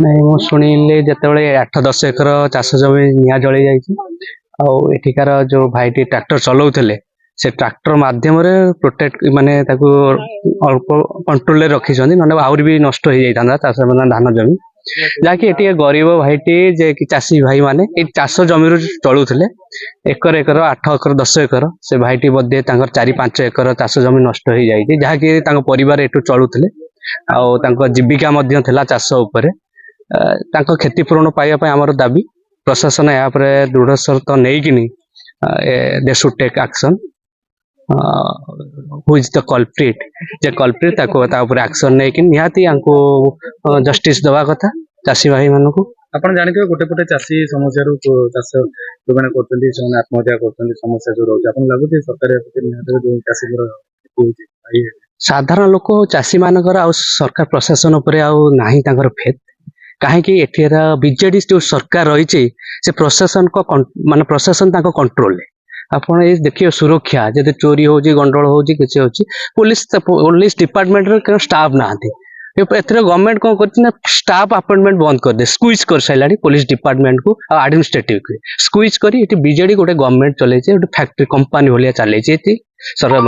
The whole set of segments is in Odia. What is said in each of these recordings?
ନାଇଁ ମୁଁ ଶୁଣିଲି ଯେତେବେଳେ 8-10 ଏକର ଚାଷ ଜମି ନିଆଁ ଜଳି ଯାଇଛି ଆଉ ଏଠିକାର ଯୋଉ ଭାଇଟି ଟ୍ରାକ୍ଟର ଚଲାଉଥିଲେ ସେ ଟ୍ରାକ୍ଟର ମାଧ୍ୟମରେ ପ୍ରୋଟେକ୍ଟ ମାନେ ତାକୁ ଅଳ୍ପ କଣ୍ଟ୍ରୋଲରେ ରଖିଛନ୍ତି, ନହେଲେ ଆହୁରି ବି ନଷ୍ଟ ହେଇଯାଇଥାନ୍ତା ଚାଷ ଧାନ ଜମି। ଯାହାକି ଏଠି ଗରିବ ଭାଇଟି ଯେ କି ଚାଷୀ ଭାଇ ମାନେ ଏଇ ଚାଷ ଜମିରୁ ଚଳୁଥିଲେ, ଏକର ଏକର 8 ଏକର 10 ଏକର ସେ ଭାଇଟି ବୋଧେ ତାଙ୍କର 4-5 ଏକର ଚାଷ ଜମି ନଷ୍ଟ ହେଇଯାଇଛି, ଯାହାକି ତାଙ୍କ ପରିବାର ଏଠୁ ଚଳୁଥିଲେ ଆଉ ତାଙ୍କ ଜୀବିକା ମଧ୍ୟ ଥିଲା ଚାଷ ଉପରେ। ତାଙ୍କ କ୍ଷତିପୂରଣ ପାଇବା ପାଇଁ ଆମର ଦାବି, ପ୍ରଶାସନ ଏହା ଉପରେ ଦୃଢ ସର୍ତ୍ତ ନେଇକିନି they should take action. Who is the culprit, ଯେ କଲପ୍ରିଟ ତାକୁ ତା ଉପରେ ଆକ୍ସନ ନେଇକି ନିହାତି ଆଙ୍କୁ ଜଷ୍ଟିସ ଦେବା କଥା ଚାଷୀ ଭାଇ ମାନଙ୍କୁ। ଆପଣ ଜାଣିଥିବେ ଗୋଟେ ପଟେ ଚାଷୀ ସମସ୍ୟାରୁ ଚାଷ ଯୋଉମାନେ କରୁଛନ୍ତି ସେମାନେ ଆତ୍ମହତ୍ୟା କରୁଛନ୍ତି, ସମସ୍ୟା ଯୋଉ ରହୁଛି ଆପଣ ଲାଗୁଛି ସରକାର ଯୋଉ ଚାଷୀଙ୍କର ସାଧାରଣ ଲୋକ ଚାଷୀ ମାନଙ୍କର ଆଉ ସରକାର ପ୍ରଶାସନ ଉପରେ ଆଉ ନାହିଁ ତାଙ୍କର ଫେଥ୍। କାହିଁକି ଏଠିର ବିଜେଡି ଯୋଉ ସରକାର ରହିଛି ସେ ପ୍ରଶାସନ ମାନେ ପ୍ରଶାସନ ତାଙ୍କ କଣ୍ଟ୍ରୋଲରେ। ଆପଣ ଏଇ ଦେଖିବେ ସୁରକ୍ଷା ଯଦି ଚୋରି ହଉଛି ଗଣ୍ଡଗୋଳ ହଉଛି କିଛି ହଉଛି ପୋଲିସ ଡିପାର୍ଟମେଣ୍ଟରେ କେଉଁ ଷ୍ଟାଫ ନାହାନ୍ତି। ଏଥିରେ ଗଭର୍ଣ୍ଣମେଣ୍ଟ କଣ କରୁଛି ନା ଷ୍ଟାଫ ଆପଏଣ୍ଟମେଣ୍ଟ ବନ୍ଦ କରିଦେ, ସ୍କୁଇଜ କରିସାରିଲାଣି ପୋଲିସ ଡିପାର୍ଟମେଣ୍ଟକୁ ଆଉ ଆଡମିନିଷ୍ଟ୍ରେଟିଭକୁ ସ୍କୁଇଜ କରି ଏଠି ବିଜେଡି ଗୋଟେ ଗଭର୍ଣ୍ଣମେଣ୍ଟ ଚଲେଇଛି, ଗୋଟେ ଫ୍ୟାକ୍ଟ୍ରି କମ୍ପାନୀ ଭଳିଆ ଚାଲିଛି ଏଠି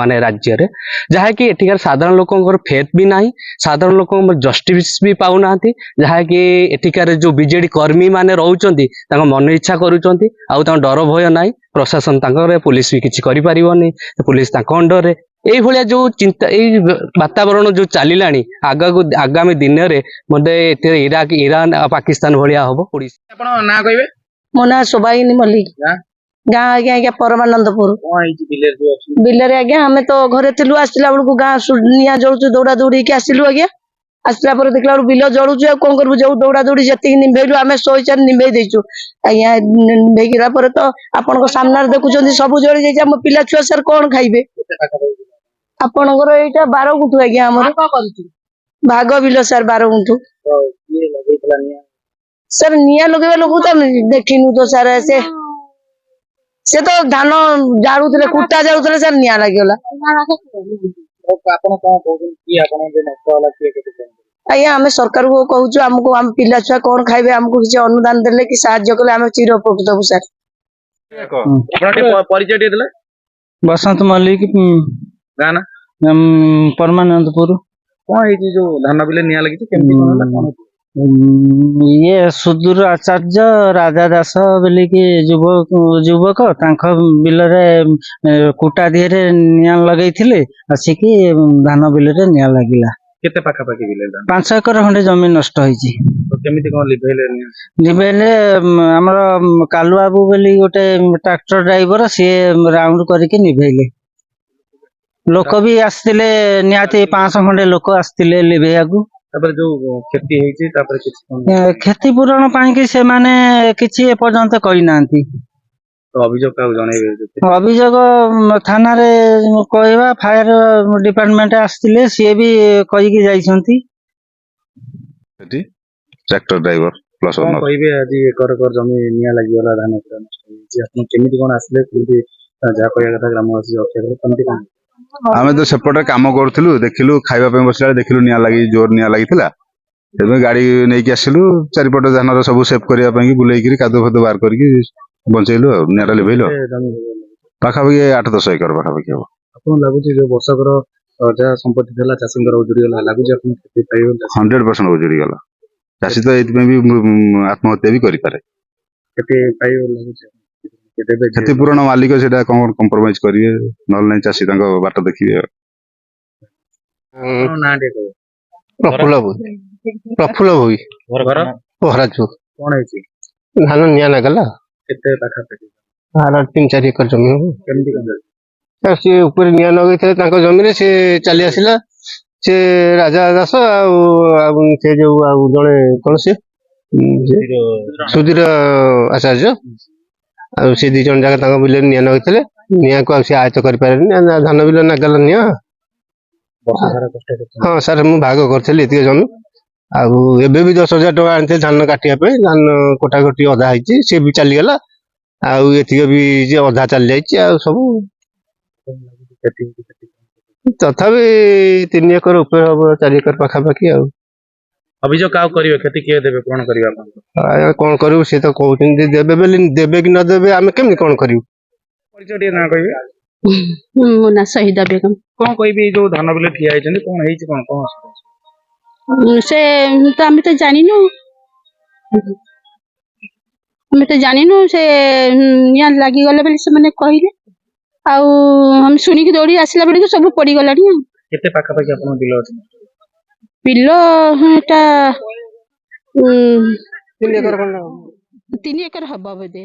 ମାନେ ରାଜ୍ୟରେ, ଯାହାକି ଏଠିକାର ସାଧାରଣ ଲୋକଙ୍କର ଫେଥ ବି ନାହିଁ, ସାଧାରଣ ଲୋକଙ୍କ ଜଷ୍ଟିସ ବି ପାଉନାହାନ୍ତି, ଯାହାକି ଏଠିକାର ଯୋଉ ବିଜେଡି କର୍ମୀ ମାନେ ରହୁଛନ୍ତି ତାଙ୍କ ମନ ଇଚ୍ଛା କରୁଛନ୍ତି ଆଉ ତାଙ୍କ ଡର ଭୟ ନାହିଁ, ପ୍ରଶାସନ ତାଙ୍କର ପୋଲିସ ବି କିଛି କରିପାରିବନି, ପୋଲିସ ତାଙ୍କ ଅଣ୍ଡରରେ। ଏଇଭଳିଆ ଯୋଉ ଚିନ୍ତା ଏଇ ବାତାବରଣ ଯୋଉ ଚାଲିଲାଣି ଆଗାମୀ ଦିନରେ ମତେ ଏଥିରେ ଇରାକ ଇରାନ ଆଉ ପାକିସ୍ତାନ ଭଳିଆ ହବ। ଆପଣ ନାଁ କହିବେ? ମୋ ନାଁ ଶୋଭାଗିନୀ ମଲ୍ଲିକ, ଗାଁ ଆଜ୍ଞା ପରମାନନ୍ଦପୁର। ବିଲରେ ଆଜ୍ଞା ଆମେ ତ ଘରେ ଥିଲୁ, ଆସିଲା ବେଳକୁ ଗାଁ ନିଆଁ ଜଳୁଛୁ, ଦୌଡା ଦୌଡିକି ଆସିଲୁ ଆଜ୍ଞା। ଆସିଲା ପରେ ଦେଖିଲା ବେଳକୁ ବିଲ ଜଳୁଛୁ, ଆଉ କଣ କରିବୁ, ଯୋଉ ଦୌଡା ଦୌଡି ଯେତିକି ନିଭେଇଲୁ ଆମେ ଶୋଇଚାରି ନିଭେଇ ଦେଇଛୁ ଆଜ୍ଞା। ନିଭେଇଲା ପରେ ତ ଆପଣଙ୍କ ସାମ୍ନାରେ ଦେଖୁଛନ୍ତି ସବୁ ଜଳି ଯାଇଛି, ଆମ ପିଲା ଛୁଆ ସାର୍ କଣ ଖାଇବେ? ଆପଣଙ୍କର ଏଇଟା 12 ଗୁଣ୍ଠୁ ଆଜ୍ଞା, ଆମର ଭାଗ ବିଲ ସାର୍ 12 ଗୁଣ୍ଠୁ। ସାର୍ ନିଆଁ ଲଗେଇବା ଲୋକ ତ ଦେଖିନୁ ତ ସାର୍, ସେ ତ ଧାନ ଜାଳୁଥିଲେ, କୁଟା ଜାଳୁଥିଲେ ସାର୍ ନିଆଁ ଲାଗିଗଲା। ଆଜ୍ଞା ଆମେ ସରକାରକୁ କହୁଛୁ ଆମକୁ ଆମ ପିଲା ଛୁଆ କଣ ଖାଇବେ, ଆମକୁ କିଛି ଅନୁଦାନ ଦେଲେ କି ସାହାଯ୍ୟ କଲେ ଆମେ ଚିର ଉପକୃତ ହବୁ ସାର୍। ପରିଚୟ ଟିକେ ଦେଲେ? ବସନ୍ତ ମଲ୍ଲିକ, ଗାଁ ନା ପରମାନନ୍ଦପୁର। କଣ ହେଇଛି ଯୋଉ ଧାନ ବିଲେ ନିଆଁ ଲାଗିଛି, କେମିତି କଣ ହେଲା କଣ? ଇଏ ସୁଦୂର ଆଚାର୍ଯ୍ୟ ରାଜା ଦାସ ବୋଲିକି ଯୁବକ ତାଙ୍କ ବିଲରେ କୁଟା ଦିହରେ ନିଆଁ ଲଗେଇଥିଲେ, ଆସିକି ଧାନ ବିଲରେ ନିଆଁ ଲାଗିଲା। କେତେ ପାଖାପାଖି ବିଲେ? 5 ଏକର ଖଣ୍ଡେ ଜମି ନଷ୍ଟ ହେଇଛି। କେମିତି କଣ ଲିଭେଇଲେ? ଲିଭେଇଲେ ଆମର କାଲୁବାବୁ ବୋଲି ଗୋଟେ ଟ୍ରାକ୍ଟର ଡ୍ରାଇଭର, ସିଏ ରାଉଣ୍ଡ କରିକି ନିଭେଇଲେ। ଲୋକ ବି ଆସିଥିଲେ, ନିହାତି 500 ଖଣ୍ଡେ ଲୋକ ଆସିଥିଲେ ଲିଭେଇବାକୁ। ତାପରେ ଯୋଉ କ୍ଷତି ହେଇଛି ତାପରେ କିଛି କ୍ଷତିପୂରଣ ପାଇଁକି ସେମାନେ କିଛି ଏପର୍ଯ୍ୟନ୍ତ କହିନାହାନ୍ତି। ଅଭିଯୋଗ କାହାକୁ ଜଣେଇବେ? ଅଭିଯୋଗ ଥାନାରେ କହିବା, ଫାୟାର ଡିପାର୍ଟମେଣ୍ଟ ଆସିଥିଲେ, ସିଏ ବି କହିକି ଯାଇଛନ୍ତି। ଟ୍ରାକ୍ଟର ଡ୍ରାଇଭର ପ୍ଲସ୍ କଣ କହିବେ? ଆଜି ଏକର ଏକର ଜମି ନିଆଁ ଲାଗିଗଲା, ଧାନ ପୁରା ନଷ୍ଟ ହେଇଛି, ଆପଣ କେମିତି କଣ ଆସିଲେ? କେମିତି ଯାହା କହିବା କଥା ଗ୍ରାମବାସୀ ରକ୍ଷା କଲେ, କେମିତି କଣ? ଆମେ ତ ସେପଟେ କାମ କରୁଥିଲୁ, ଦେଖିଲୁ ଖାଇବା ପାଇଁ ବସିଲା ବେଳେ ଦେଖିଲୁ ନିଆଁ ଲାଗି ଜୋର ନିଆଁ ଲାଗିଥିଲା, ସେଥିପାଇଁ ଗାଡି ନେଇକି ଆସିଲୁ, ଚାରିପଟ ଧାନର ସବୁ ସେଭ୍ କରିବା ପାଇଁ ବୁଲେଇକିରି କାଦୁଅ ଫାଦୁଅ ବାହାର କରିକି ବଞ୍ଚେଇଲୁ ଆଉ ନିଆଁଟା ଲିଭେଇଲୁ। ପାଖାପାଖି 8-10 ଏକର ପାଖାପାଖି ହବ। ଆପଣଙ୍କୁ ଲାଗୁଛି ଯୋଉ ବର୍ଷକର ଯାହା ସମ୍ପତ୍ତି ଥିଲା ଚାଷୀଙ୍କର ଉଜୁଡି ଗଲା, ଲାଗୁଛି ଆପଣ 100% ଉଜୁଡି ଗଲା। ଚାଷୀ ତ ଏଇଥିପାଇଁ ବି ଆତ୍ମହତ୍ୟା ବି କରିପାରେ। କ୍ଷତିପୂରଣ ମାଲିକ ସେଇଟା କଣ କମ୍ପ୍ରମାଇଜ କରିବେ, ନହେଲେ ନାହିଁ ଚାଷୀ ତାଙ୍କ ବାଟ ଦେଖିବେ। ପ୍ରଫୁଲ୍ଲ ଭୋଇ, ମହାରାଜପୁର। କଣ ହେଇଛି? ଧାନ ନିଆଁ ଲାଗିଲା। କେତେ ପାଖାପାଖି? 3-4 ଏକର ଜମି ହବ। କେମିତି କଣ? ସିଏ ଉପରେ ନିଆଁ ଲଗେଇଥିଲେ ତାଙ୍କ ଜମିରେ, ସେ ଚାଲି ଆସିଲା, ସେ ରାଜା ଦାସ ଆଉ ସେ ଯୋଉ ଆଉ ଜଣେ କଣ ସେ ସୁଧୀର ଆଚାର୍ଯ୍ୟ, ଆଉ ସେ 2 ଜଣ ଯାକ ତାଙ୍କ ବିଲରେ ନିଆଁ ଲଗେଇଥିଲେ। ନିଆଁକୁ ଆଉ ସେ ଆୟତ୍ତ କରିପାରିଲେନି, ଧାନ ବିଲ ନାଗିଲା ନିଆଁ। ହଁ ସାର୍ ମୁଁ ଭାଗ କରିଥିଲି ଏତିକି ଜମି, ଆଉ ଏବେ ବି 10,000 ଟଙ୍କା ଆଣିଥିଲେ ଧାନ କାଟିବା ପାଇଁ, ଧାନ କଟାକଟି ଅଧା ହେଇଛି, ସେ ବି ଚାଲିଗଲା, ଆଉ ଏତିକି ବି ଯେ ଅଧା ଚାଲି ଯାଇଛି, ଆଉ ସବୁ ତଥାପି 3 ଏକର ଉପରେ ହବ, 4 ଏକର ପାଖାପାଖି ଆଉ। ଅଭିଯୋଗ କାହାକୁ କରିବେ କ୍ଷତି କିଏ ଦେବେ କଣ କରିବେ ଆପଣ କଣ କରିବୁ ସେ ତ କହୁଛନ୍ତି ଦେବେ ବୋଲି ଦେବେ କି ନ ଦେବେ ଆମେ କେମିତି କଣ କରିବୁ। ପରିଚୟ ଟିକେ ନା କହିବେ ମୋ ନାଁ ସହିଦା ବେଗମ। କଣ କହିବି ଏଇ ଯୋଉ ଧାନ ବିଲ ଠିଆ ହେଇଛନ୍ତି କଣ ହେଇଛି କଣ କଣ ଅସୁବିଧା? ସେ ତ ଆମେ ତ ଜାଣିନୁ ସେ ନିଆଁ ଲାଗିଗଲା ବୋଲି ସେମାନେ କହିଲେ ଆଉ ଆମେ ଶୁଣିକି ଦୌଡ଼ି ଆସିଲା ବେଳକୁ ସବୁ ପଡିଗଲାଣି ଆଉ। କେତେ ପାଖାପାଖି ଆପଣଙ୍କ ବିଲ ଅଛି? ବିଲ ଏଟା 3 ଏକର ଖଣ୍ଡେ ହବ। 3 ଏକର ହବ ବୋଧେ।